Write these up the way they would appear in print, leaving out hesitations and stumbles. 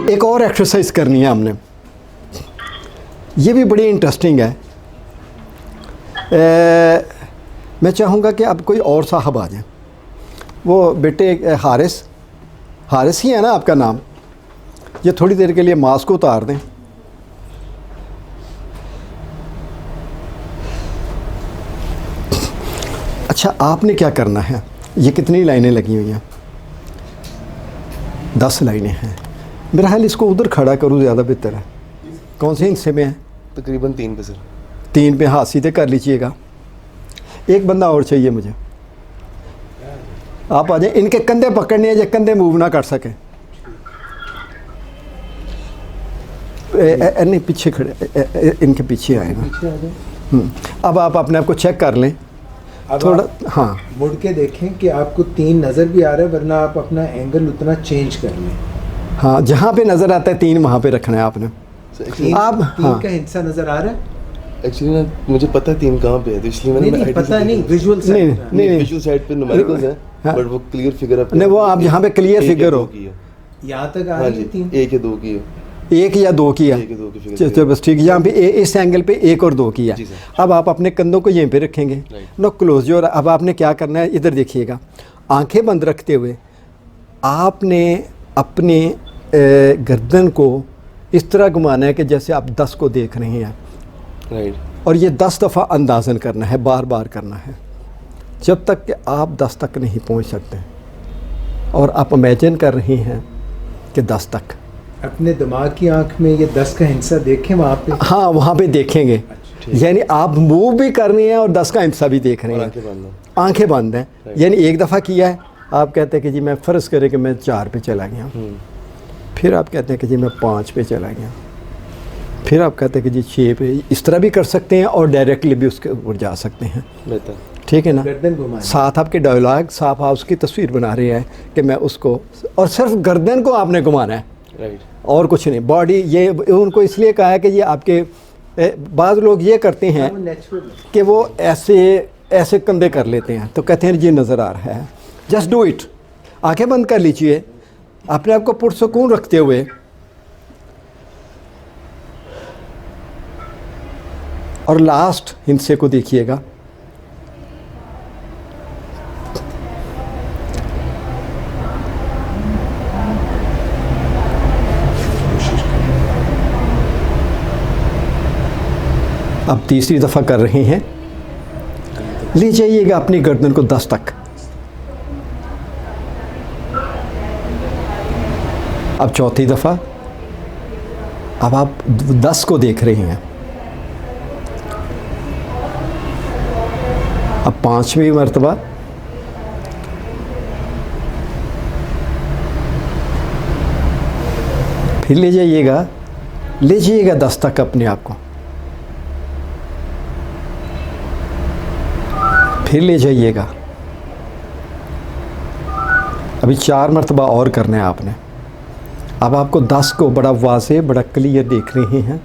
एक और एक्सरसाइज करनी है हमने, ये भी बड़ी इंटरेस्टिंग है। मैं चाहूँगा कि अब कोई और साहब आ जाए। वो बेटे हारिस ही है ना आपका नाम? ये थोड़ी देर के लिए मास्क उतार दें। अच्छा, आपने क्या करना है, ये कितनी लाइनें लगी हुई हैं? 10 लाइनें हैं। मेरा ख्याल इसको उधर खड़ा करूँ ज़्यादा बेहतर है। कौन से हिस्से में है? तकरीबन 3 पे सर। 3 पे, हाथ सीधे कर लीजिएगा। एक बंदा और चाहिए मुझे, आप आ जाए। इनके कंधे पकड़ने हैं, जो कंधे मूव ना कर सके। नहीं, पीछे खड़े, इनके पीछे आए ना। अब आप अपने आप को चेक कर लें थोड़ा। हाँ, मुड़ के देखें कि आपको 3 नज़र भी आ रहा है, वरना आप अपना एंगल उतना चेंज कर लें। हाँ, जहाँ पे नज़र आता है 3 वहाँ पे रखना है आपने। आप 3 का हिस्सा नज़र आ रहा है? एक्चुअली ना मुझे पता है 3 कहाँ पे है, तो इसलिए मैंने नहीं पता नहीं, विजुअल नहीं विजुअल साइड पे न्यूमेरिकल्स है, बट वो क्लियर फिगर है नहीं, वो आप जहाँ पे क्लियर फिगर हो, यहाँ तक आ रही है 3, 1 या 2 की है, 1 या 2 किया। चलो बस ठीक है। यहाँ पे इस एंगल पे 1 और 2 किया। अब आप अपने कंधों को यहीं पे रखेंगे, नो क्लोज योर। अब आपने क्या करना है, इधर देखिएगा, आंखें बंद रखते हुए आपने अपने गर्दन को इस तरह घुमाना है कि जैसे आप 10 को देख रहे हैं। राइट। और ये 10 दफ़ा अंदाज़न करना है, बार बार करना है, जब तक कि आप 10 तक नहीं पहुंच सकते। और आप इमेजिन कर रही हैं कि 10 तक। अपने दिमाग की आंख में ये 10 का हिस्सा देखें वहाँ पे। हाँ, वहाँ पे देखेंगे। यानी आप मूव भी कर रही हैं और 10 का हिस्सा भी देख रहे हैं। आंखें बंद हैं। यानी एक दफ़ा किया है, आप कहते हैं कि जी मैं फ़र्ज़ करें कि मैं 4 पे चला गया, फिर आप कहते हैं कि जी मैं 5 पे चला गया, फिर आप कहते हैं कि जी 6 पे। इस तरह भी कर सकते हैं और डायरेक्टली भी उसके ऊपर जा सकते हैं। ठीक है ना? साथ आपके डायलॉग साफ, आप उसकी तस्वीर बना रहे हैं कि मैं उसको, और सिर्फ गर्दन को आपने घुमाना है। राइट। और कुछ नहीं। बॉडी, ये उनको इसलिए कहा है कि ये आपके बाज़ लोग ये करते हैं कि वो ऐसे कंधे कर लेते हैं, तो कहते हैं जी नज़र आ रहा है। Just do it. आंखें बंद कर लीजिए, अपने आप को पुरसुकून रखते हुए, और लास्ट हिस्से को देखिएगा। अब तीसरी दफ़ा कर रहे हैं। ले जाइएगा अपनी गर्दन को 10 तक। अब चौथी दफ़ा, अब आप 10 को देख रहे हैं। अब 5वीं मरतबा, फिर ले जाइएगा 10 तक अपने आप को, फिर ले जाइएगा। अभी 4 मरतबा और करना है आपने। अब आपको 10 को बड़ा वाज़े, बड़ा क्लियर देख रहे हैं।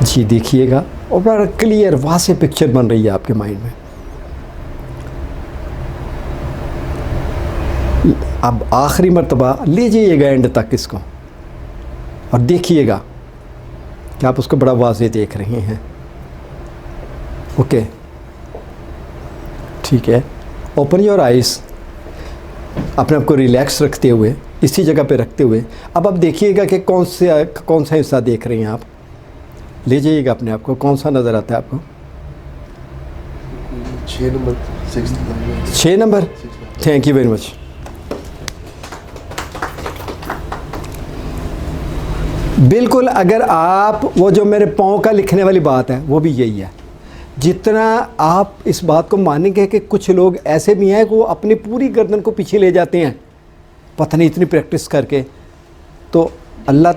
जी देखिएगा, और बड़ा क्लियर वाज़े पिक्चर बन रही है आपके माइंड में। अब आखिरी मरतबा ले जाइएगा एंड तक इसको, और देखिएगा कि आप उसको बड़ा वाज़े देख रहे हैं। ओके, ठीक है। ओपन योर आइज़, अपने आप को रिलैक्स रखते हुए, इसी जगह पे रखते हुए। अब आप देखिएगा कि कौन सा हिस्सा देख रहे हैं आप। ले जाइएगा अपने आप को, कौन सा नज़र आता है आपको? 6 number, 6 number. Thank you very much. बिल्कुल, अगर आप, वो जो मेरे पाँव का लिखने वाली बात है वो भी यही है। जितना आप इस बात को मानेंगे कि कुछ लोग ऐसे भी हैं कि वो अपनी पूरी गर्दन को पीछे ले जाते हैं, पता नहीं इतनी प्रैक्टिस करके, तो अल्लाह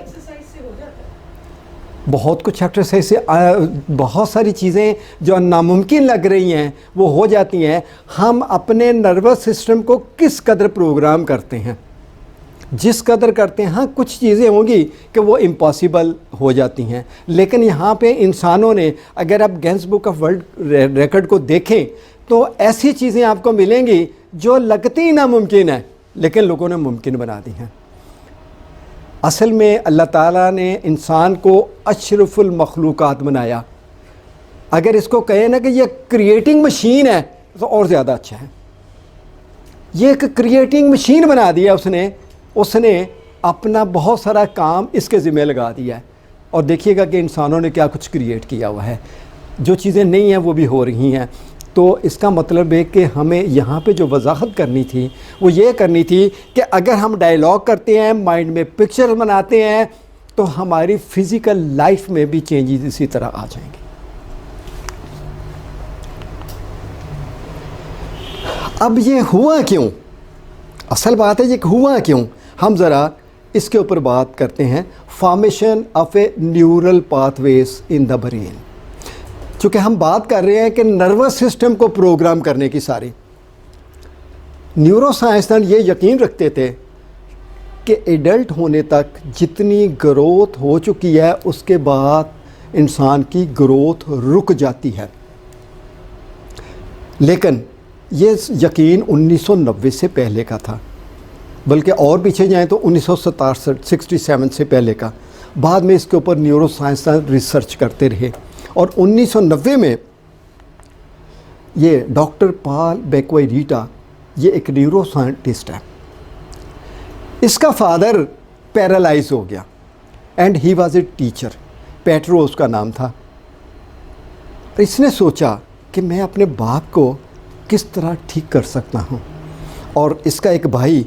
बहुत कुछ एक्सरसाइज से बहुत सारी चीज़ें जो नामुमकिन लग रही हैं वो हो जाती हैं। हम अपने नर्वस सिस्टम को किस कदर प्रोग्राम करते हैं, जिस कदर करते हैं, हाँ कुछ चीज़ें होंगी कि वो इम्पॉसिबल हो जाती हैं। लेकिन यहाँ पे इंसानों ने, अगर आप Guinness book of world record को देखें तो ऐसी चीज़ें आपको मिलेंगी जो लगती नामुमकिन है, लेकिन लोगों ने मुमकिन बना दी हैं। असल में अल्लाह ताला ने इंसान को अशरफुल मखलूक़ात बनाया। अगर इसको कहें ना कि ये क्रिएटिंग मशीन है तो और ज़्यादा अच्छा है। ये एक क्रिएटिंग मशीन बना दिया उसने अपना बहुत सारा काम इसके ज़िम्मे लगा दिया है। और देखिएगा कि इंसानों ने क्या कुछ क्रिएट किया हुआ है, जो चीज़ें नहीं हैं वो भी हो रही हैं। तो इसका मतलब है कि हमें यहाँ पे जो वजाहत करनी थी वो ये करनी थी कि अगर हम डायलॉग करते हैं, माइंड में पिक्चर बनाते हैं, तो हमारी फ़िज़िकल लाइफ में भी चेंजेस इसी तरह आ जाएंगे। अब ये हुआ क्यों? असल बात है ये हुआ क्यों, हम ज़रा इसके ऊपर बात करते हैं। Formation of A neural pathways in the brain. चूँकि हम बात कर रहे हैं कि नर्वस सिस्टम को प्रोग्राम करने की सारी, न्यूरो साइंसदान ये यकीन रखते थे कि एडल्ट होने तक जितनी ग्रोथ हो चुकी है उसके बाद इंसान की ग्रोथ रुक जाती है। लेकिन ये यकीन 1990 से पहले का था, बल्कि और पीछे जाएं तो 1967 से पहले का। बाद में इसके ऊपर न्यूरो साइंसदान रिसर्च करते रहे और 1990 में ये डॉक्टर पॉल बैक्वाइरीटा, ये एक न्यूरो साइंटिस्ट है, इसका फादर पैरालाइज हो गया and he was a teacher, petro उसका नाम था। इसने सोचा कि मैं अपने बाप को किस तरह ठीक कर सकता हूँ, और इसका एक भाई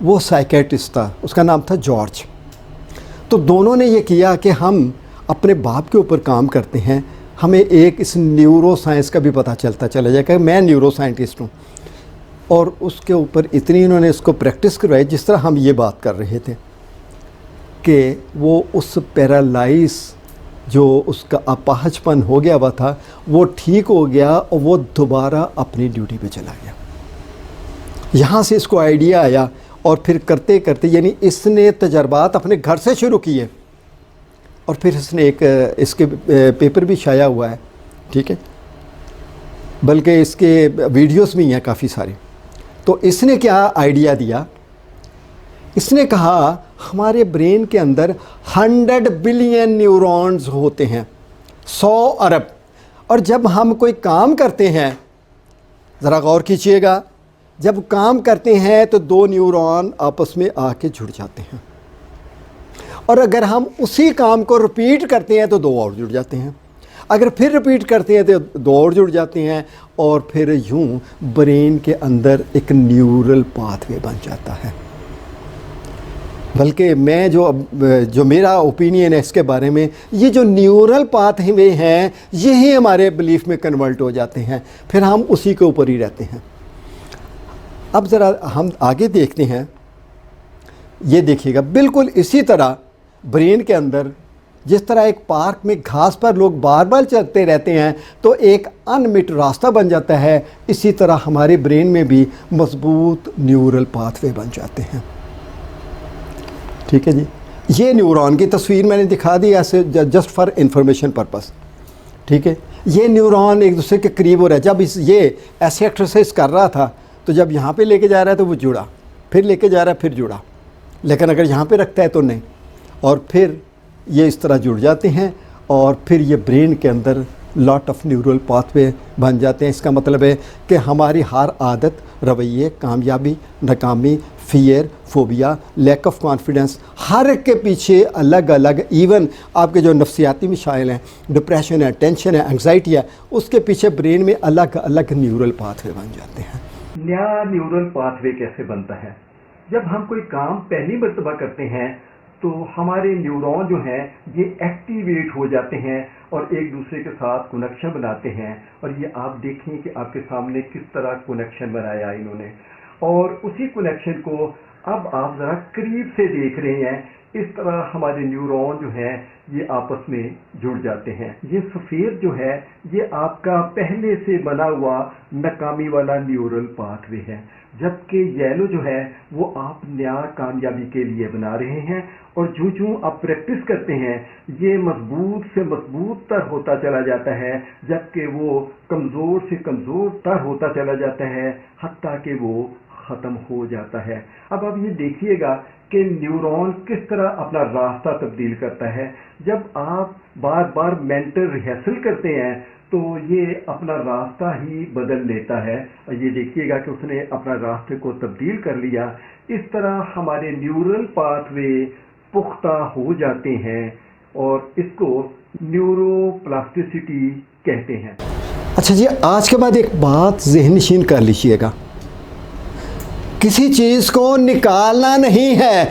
वो साइकेट्रिस्ट था, उसका नाम था जॉर्ज। तो दोनों ने ये किया कि हम अपने बाप के ऊपर काम करते हैं, हमें एक इस न्यूरो साइंस का भी पता चलता चला जाएगा, मैं न्यूरो साइंटिस्ट हूँ। और उसके ऊपर इतनी इन्होंने इसको प्रैक्टिस करवाई, जिस तरह हम ये बात कर रहे थे कि वो उस पैरालाइज जो उसका अपाहजपन हो गया हुआ था वो ठीक हो गया और वो दोबारा अपनी ड्यूटी पे चला गया। यहाँ से इसको आइडिया आया और फिर करते करते, यानी इसने तजर्बात अपने घर से शुरू किए और फिर इसने एक इसके पेपर भी शाया हुआ है, ठीक है, बल्कि इसके वीडियोस भी हैं काफ़ी सारे। तो इसने क्या आइडिया दिया, इसने कहा हमारे ब्रेन के अंदर 100 बिलियन न्यूरॉन्स होते हैं, 100 अरब। और जब हम कोई काम करते हैं, ज़रा गौर कीजिएगा, जब काम करते हैं तो 2 न्यूरॉन आपस में आके जुड़ जाते हैं, और अगर हम उसी काम को रिपीट करते हैं तो 2 और जुड़ जाते हैं, अगर फिर रिपीट करते हैं तो 2 और जुड़ जाते हैं, और फिर यूं ब्रेन के अंदर एक न्यूरल पाथवे बन जाता है। बल्कि मैं जो मेरा ओपिनियन है इसके बारे में, ये जो न्यूरल पाथवे हैं यही हमारे बिलीफ में कन्वर्ट हो जाते हैं, फिर हम उसी के ऊपर ही रहते हैं। अब ज़रा हम आगे देखते हैं, ये देखिएगा बिल्कुल इसी तरह ब्रेन के अंदर, जिस तरह एक पार्क में घास पर लोग बार बार चलते रहते हैं तो एक अनमिट रास्ता बन जाता है, इसी तरह हमारे ब्रेन में भी मजबूत न्यूरल पाथवे बन जाते हैं। ठीक है जी, ये न्यूरॉन की तस्वीर मैंने दिखा दी ऐसे जस्ट फॉर इंफॉर्मेशन पर्पस। ठीक है, ये न्यूरॉन एक दूसरे के करीब हो रहा है। जब ये ऐसे एक्सरसाइज कर रहा था तो जब यहाँ पे लेके जा रहा है तो वो जुड़ा, फिर लेके जा रहा है फिर जुड़ा, लेकिन अगर यहाँ पे रखता है तो नहीं, और फिर ये इस तरह जुड़ जाते हैं और फिर ये ब्रेन के अंदर लॉट ऑफ न्यूरल पाथवे बन जाते हैं। इसका मतलब है कि हमारी हर आदत, रवैये, कामयाबी, नाकामी, fear, phobia, lack of confidence, हर एक के पीछे अलग अलग, इवन आपके जो नफ्सियाती मसाइल हैं, डिप्रेशन है, टेंशन है, एंग्जाइटी है, उसके पीछे ब्रेन में अलग अलग न्यूरल पाथवे बन जाते हैं। नया न्यूरल पाथवे कैसे बनता है? जब हम कोई काम पहली मर्तबा करते हैं तो हमारे न्यूरॉन जो हैं ये एक्टिवेट हो जाते हैं और एक दूसरे के साथ कनेक्शन बनाते हैं। और ये आप देखें कि आपके सामने किस तरह कनेक्शन बनाया इन्होंने, और उसी कनेक्शन को अब आप ज़रा करीब से देख रहे हैं इस तरह हमारे न्यूरॉन जो हैं ये आपस में जुड़ जाते हैं। ये सफ़ेद जो है ये आपका पहले से बना हुआ नाकामी वाला न्यूरल पाथवे है, जबकि येलो जो है वो आप नया कामयाबी के लिए बना रहे हैं। और जो आप प्रैक्टिस करते हैं ये मजबूत से मजबूत तर होता चला जाता है, जबकि वो कमज़ोर से कमज़ोर तर होता चला जाता है, हत्ता कि वो ख़त्म हो जाता है। अब आप ये देखिएगा कि न्यूरॉन किस तरह अपना रास्ता तब्दील करता है। जब आप बार बार मेंटल रिहर्सल करते हैं तो ये अपना रास्ता ही बदल लेता है। ये देखिएगा कि उसने अपना रास्ते को तब्दील कर लिया। इस तरह हमारे न्यूरल पाथवे पुख्ता हो जाते हैं और इसको न्यूरोप्लास्टिसिटी कहते हैं। अच्छा जी, आज के बाद एक बात ज़हननशीन कर लीजिएगा, किसी चीज़ को निकालना नहीं है,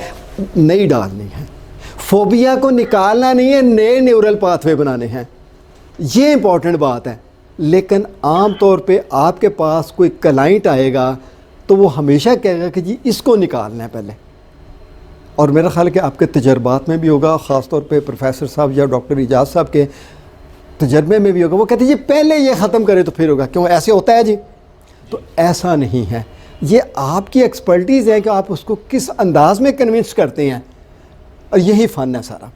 नई डालनी है। फोबिया को निकालना नहीं है, नए न्यूरल पाथवे बनाने हैं। ये इंपॉर्टेंट बात है। लेकिन आम तौर पे आपके पास कोई क्लाइंट आएगा तो वो हमेशा कहेगा कि जी इसको निकालना है पहले। और मेरा ख्याल है कि आपके तजर्बात में भी होगा, ख़ास तौर पे प्रोफेसर साहब या डॉक्टर इजाज़ साहब के तजर्बे में भी होगा। वो कहते हैं जी पहले ये ख़त्म करें तो फिर होगा। क्यों ऐसे होता है जी? तो ऐसा नहीं है। ये आपकी एक्सपर्टीज़ है कि आप उसको किस अंदाज में कन्विंस करते हैं, और यही फ़न है सारा।